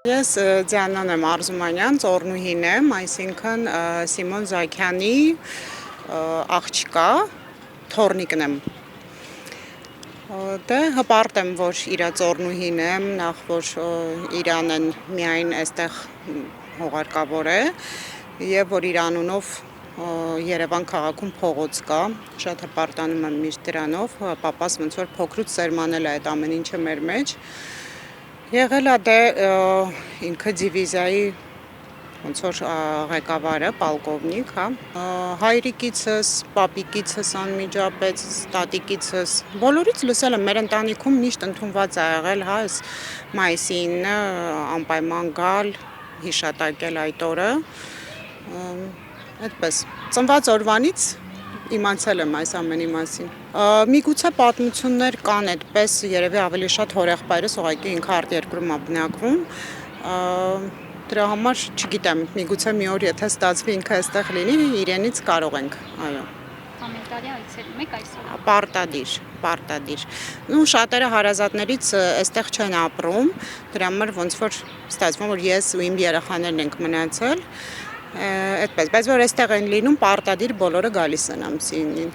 Ես Ձյանան եմ Արզումանյան, Ծոռնուհին եմ, այսինքն Սիմոն Զաքյանի աղջկա, թոռնիկն եմ։ Դե հպարտ եմ, որ իրա ծոռնուհին եմ, նախ որ իրան են միայն այստեղ հողարկավոր է եւ որ իր անունով Երևան քաղաքում փողոց կա, շատ հպարտանում եմ միշտ դրանով, պապաս ոնց որ փոքրուց սերմանել է այդ ամեն ինչը մեր մեջ։ Եղել է դե ինքը դիվիզիայի ոնց որ ղեկավարը, պալկովնիկ, հա, հայրիկիցս, պապիկիցս անմիջապես, տատիկիցս, բոլորից լսել եմ, մեր ընտանիքում միշտ ընդունված է եղել, հա, այս մայիսի 9-ը անպայման գալ, հիշատակել այդ օրը, այդպես, ծնված օրվանից իմացել եմ այս ամենի մասին։ Միգուցե պատմություններ կան այդպես, երևի ավելի շատ հորեղբայրս ուղղակի ինքը արտերկրում է բնակվում, դրա համար չգիտեմ, միգուցե մի օր եթե ստացվի ինքը այստեղ լինի, իրենից կարող ենք, այո։ Ամեն տարի այցելում եք այսօր։ Պարտադիր։ Ու շատերը հարազատներից այստեղ չեն ապրում, դրա համար ոնց որ ստացվում որ ես ու իմ երեխաներն ենք մնացել, այդպես, բայց որ այստեղ են լինում, պարտադիր բոլորը գալիս են ամսի 9-ին։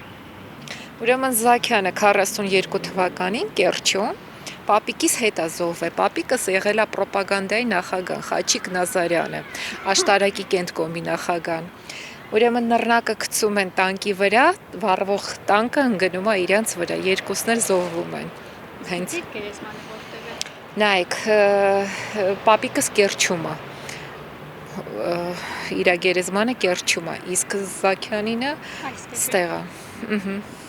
Ուրեմն Զաքյանը 42 թվականին Կերչում Պապիկիս հետազոհվ է, պապիկս եղել է պրոպագանդայի նախագահ Խաչիկ Նազարյանը, աշտարակի կենտկոմի նախագահ։ Ուրեմն նռնակը գցում են տանկի վրա, վառվող տանկը ընկնում է իրենց վրա, երկուսն էլ զոհվում են։ Հենց Գերեզմանը որտեղ է։ նայեք, պապիկս Կերչում է։ Իր գերեզմանը Կերչում է, իսկ Զաքյանինը Այստեղ։ ստեղ է։